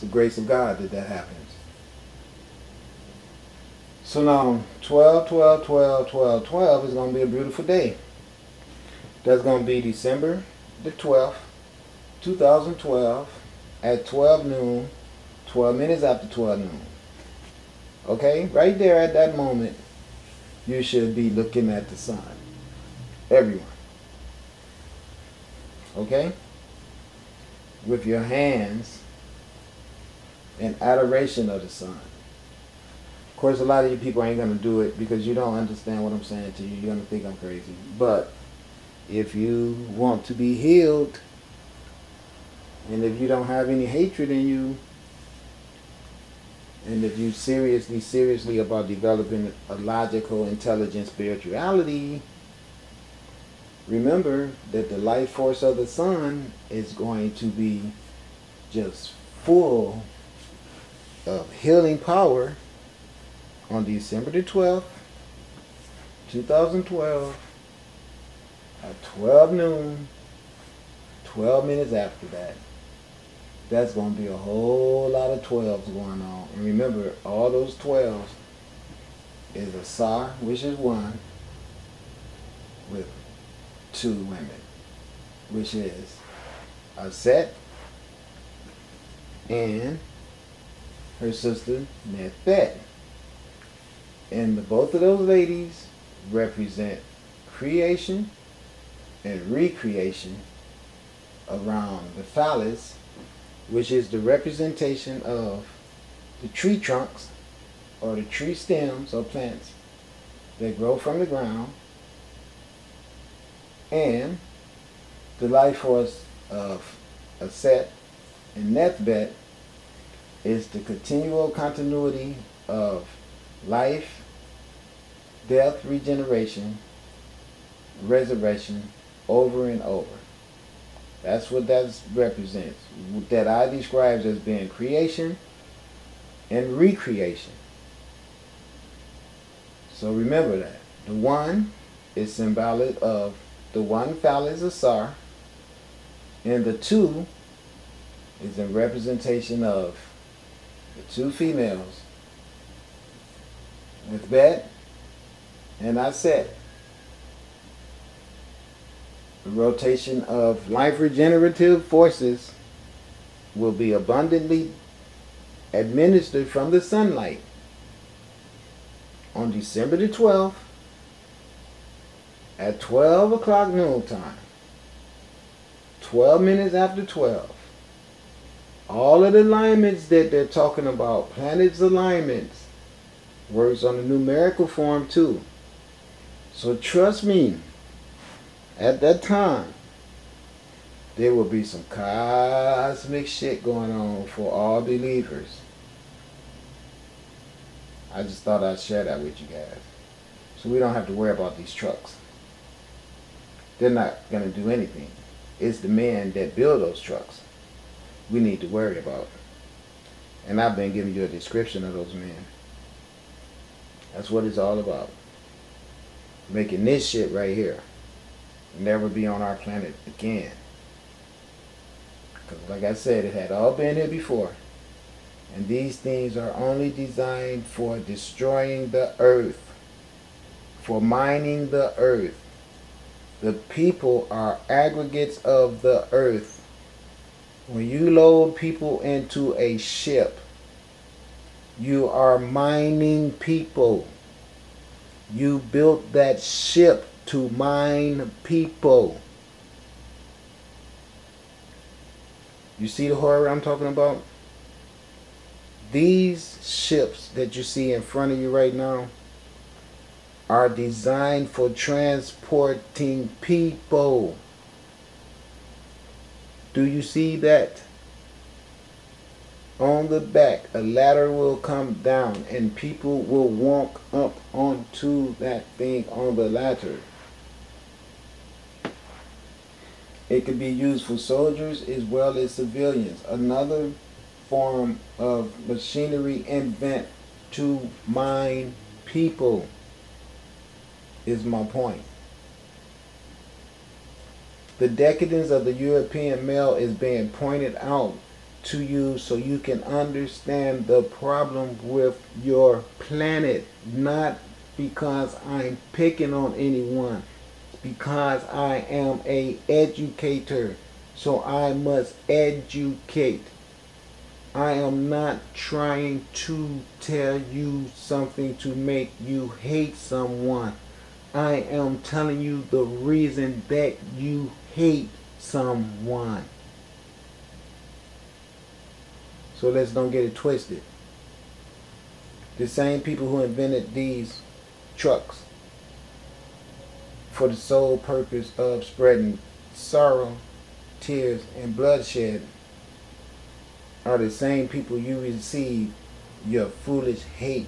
the grace of God that happens. So now 12, 12, 12, 12, 12 is going to be a beautiful day. That's going to be December the 12th, 2012 at 12 noon, 12 minutes after 12 noon. Okay? Right there at that moment, you should be looking at the sun. Everyone. Okay? With your hands in adoration of the sun. Of course, a lot of you people ain't going to do it because you don't understand what I'm saying to you. You're going to think I'm crazy. But if you want to be healed, and if you don't have any hatred in you, and if you seriously about developing a logical, intelligent spirituality, remember that the life force of the sun is going to be just full of healing power on December the 12th, 2012, at 12 noon, 12 minutes after that. That's going to be a whole lot of 12s going on. And remember, all those 12s is a Sar, which is one, with 2 women, which is a Set and her sister Nefet. And both of those ladies represent creation and recreation around the phallus, which is the representation of the tree trunks or the tree stems or plants that grow from the ground, and the life force of Aset and Nethbet is the continual continuity of life, death, regeneration, resurrection, over and over. That's what that represents. That I describe as being creation and recreation. So remember that. The one is symbolic of the one phallus of Sar, and the 2 is in representation of the 2 females with Bet and Aset. The rotation of life regenerative forces will be abundantly administered from the sunlight on December the 12th at 12 o'clock noon time. 12 minutes after 12. All of the alignments that they're talking about, planets alignments, works on a numerical form too. So trust me, at that time, there will be some cosmic shit going on for all believers. I just thought I'd share that with you guys. So we don't have to worry about these trucks. They're not going to do anything. It's the men that build those trucks we need to worry about. And I've been giving you a description of those men. That's what it's all about. Making this shit right here never be on our planet again. Because like I said, it had all been here before. And these things are only designed for destroying the earth, for mining the earth. The people are aggregates of the earth. When you load people into a ship, you are mining people. You built that ship to mine people. You see the horror I'm talking about? These ships that you see in front of you right now are designed for transporting people. Do you see that? On the back, a ladder will come down and people will walk up onto that thing on the ladder. It could be used for soldiers as well as civilians. Another form of machinery invent to mine people is my point. The decadence of the European male is being pointed out to you so you can understand the problem with your planet. Not because I'm picking on anyone, because I am a educator, so I must educate. I am not trying to tell you something to make you hate someone. I am telling you the reason that you hate someone. So let's don't get it twisted. The same people who invented these trucks for the sole purpose of spreading sorrow, tears, and bloodshed are the same people you receive your foolish hate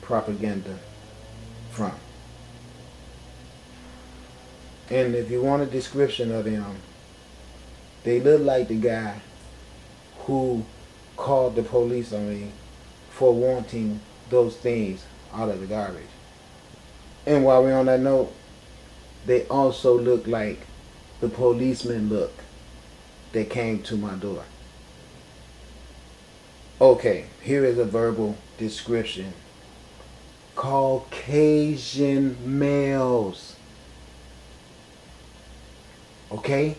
propaganda from. And if you want a description of them, they look like the guy who called the police on me for wanting those things out of the garbage. And while we're on that note, they also look like the policeman look that came to my door. Okay, here is a verbal description. Caucasian males. Okay?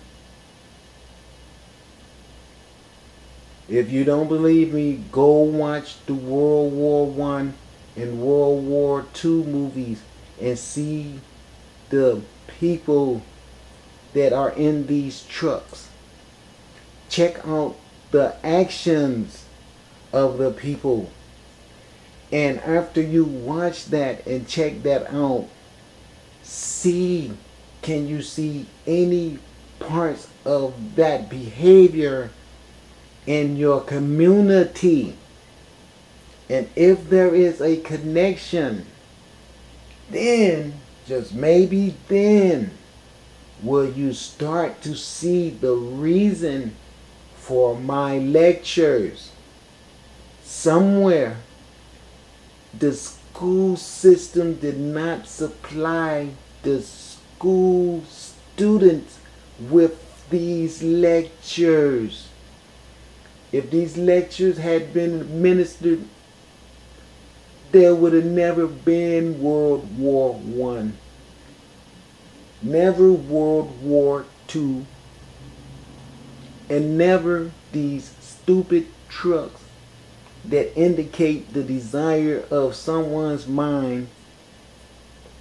If you don't believe me, go watch the World War I and World War II movies and see the people that are in these trucks. Check out the actions of the people. And after you watch that and check that out, can you see any parts of that behavior in your community? And if there is a connection, then, just maybe then, will you start to see the reason for my lectures. Somewhere, the school system did not supply the school students with these lectures. If these lectures had been administered, there would have never been World War I, never World War II, and never these stupid trucks that indicate the desire of someone's mind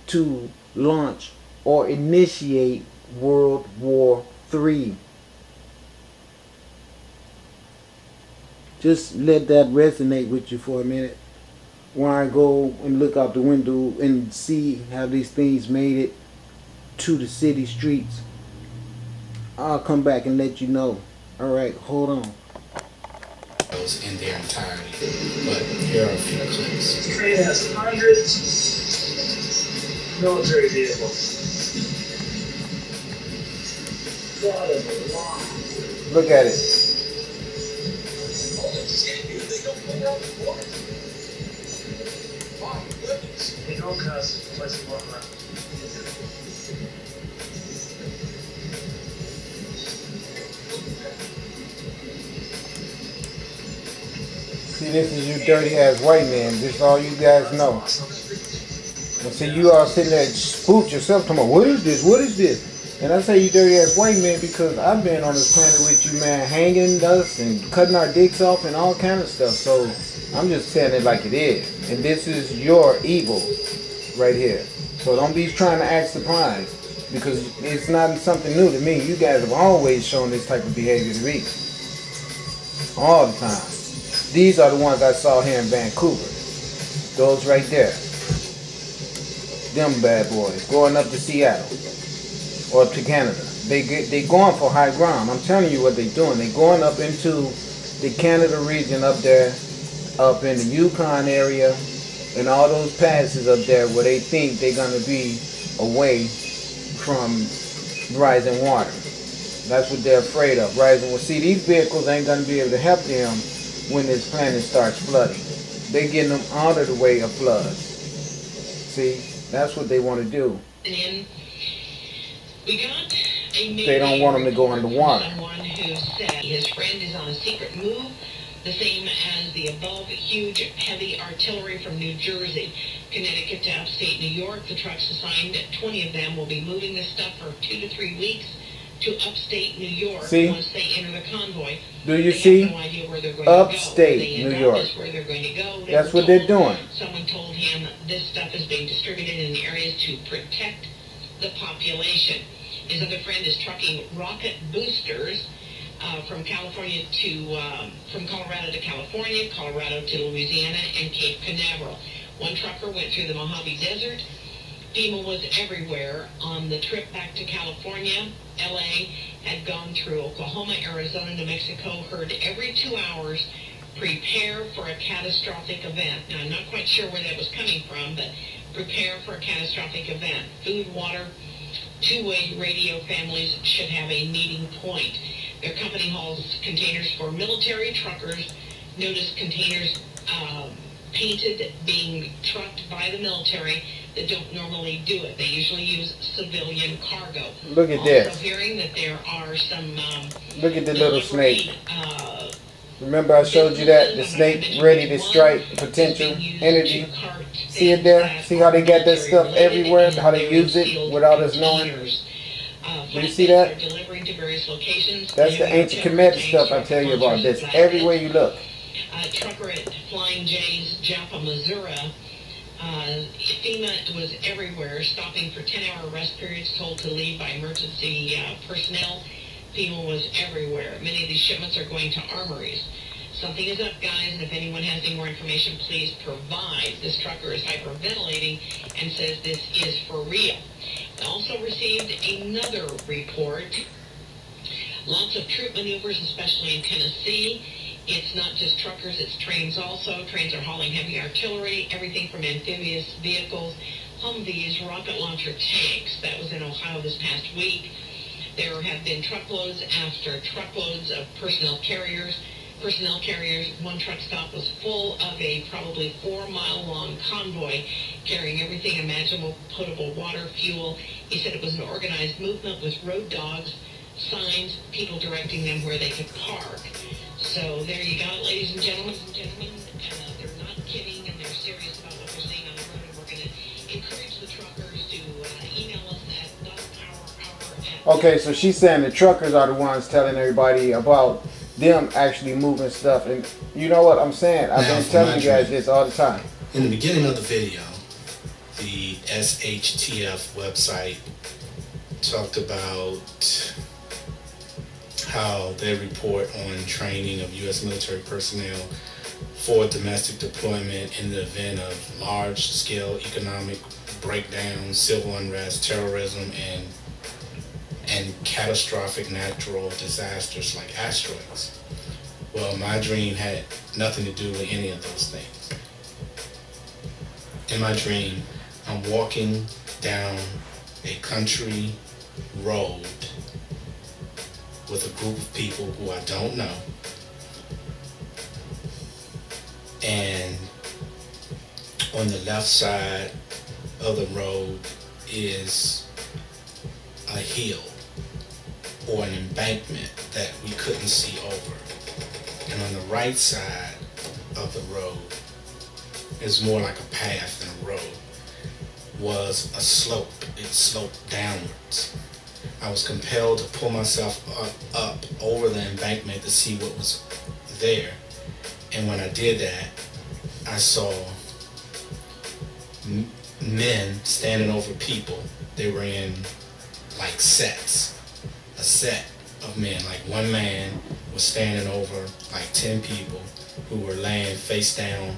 to launch or initiate World War III. Just let that resonate with you for a minute when I go and look out the window and see how these things made it to the city streets. I'll come back and let you know. Alright, hold on. In their entirety, but here are a few clips. This train has hundreds of military vehicles. That is a lot. Look at it. They don't cuss. Let's walk around. See, this is you dirty ass white man. This is all you guys know. And see, you all sitting there spooked yourself talking about, what is this? What is this? And I say you dirty ass white man because I've been on this planet with you, man, hanging us and cutting our dicks off and all kind of stuff. So I'm just saying it like it is. And this is your evil right here. So don't be trying to act surprised because it's not something new to me. You guys have always shown this type of behavior to me. All the time. These are the ones I saw here in Vancouver. Those right there. Them bad boys going up to Seattle or to Canada. They going for high ground. I'm telling you what they're doing. They're going up into the Canada region up there, up in the Yukon area, and all those passes up there where they think they're going to be away from rising water. That's what they're afraid of, rising water. See, these vehicles ain't going to be able to help them when this planet starts flooding. They're getting them out of the way of floods. See, that's what they want to do. We got They don't want them to go underwater. Someone who said his friend is on a secret move, the same as the above huge heavy artillery from New Jersey, Connecticut to upstate New York. The trucks assigned, 20 of them, will be moving this stuff for 2 to 3 weeks to upstate New York. See? Once they enter the convoy. Do you see? Have no idea where they're going Upstate to go. New York. Is where they're going to go. That's what they're doing. Someone told him this stuff is being distributed in areas to protect the population. His other friend is trucking rocket boosters from California to from Colorado to California, Colorado to Louisiana, and Cape Canaveral. One trucker went through the Mojave Desert. FEMA was everywhere on the trip back to California. LA had gone through Oklahoma, Arizona, New Mexico, heard every 2 hours, prepare for a catastrophic event. Now, I'm not quite sure where that was coming from, but prepare for a catastrophic event. Food, water, two-way radio. Families should have a meeting point. Their company hauls containers for military truckers. Notice containers painted being trucked by the military that don't normally do it. They usually use civilian cargo. Look at also this. Hearing that there are some Look at the little snake. uh, Remember I showed you that? The snake ready to strike potential energy. See it there? See how they got that stuff everywhere? How they use it without us knowing? Do you see that? That's the ancient Kemet stuff I tell you about. That's everywhere you look. Trucker at Flying J's, Joppa, Missouri. FEMA was everywhere, stopping for 10-hour rest periods, told to leave by emergency personnel. FEMA was everywhere. Many of these shipments are going to armories. Something is up, guys, and if anyone has any more information, please provide. This trucker is hyperventilating and says this is for real. I also received another report. Lots of troop maneuvers, especially in Tennessee. It's not just truckers, it's trains also. Trains are hauling heavy artillery, everything from amphibious vehicles, Humvees, rocket launcher tanks. That was in Ohio this past week. There have been truckloads after truckloads of personnel carriers. One truck stop was full of a probably 4-mile-long convoy carrying everything imaginable, potable water, fuel. He said it was an organized movement with road dogs, signs, people directing them where they could park. So there you got it, ladies and gentlemen. They're not kidding, and they're serious about what they're saying on the road, and we're going to encourage the truckers to email us at .power@. Okay, so she's saying the truckers are the ones telling everybody about them actually moving stuff. And you know what I'm saying? I've been telling you guys this all the time. In the beginning of the video, the SHTF website talked about how they report on training of U.S. military personnel for domestic deployment in the event of large-scale economic breakdown, civil unrest, terrorism, and catastrophic natural disasters like asteroids. Well, my dream had nothing to do with any of those things. In my dream, I'm walking down a country road with a group of people who I don't know, and on the left side of the road is a hill or an embankment that we couldn't see over, and on the right side of the road is more like a path than a road, was a slope. It sloped downwards. I was compelled to pull myself up over the embankment to see what was there. And when I did that, I saw men standing over people. They were in like sets, a set of men. Like one man was standing over like 10 people who were laying face down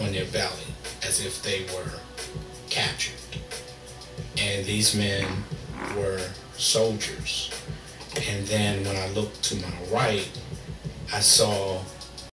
on their belly as if they were captured. And these men were soldiers. And then when I looked to my right, I saw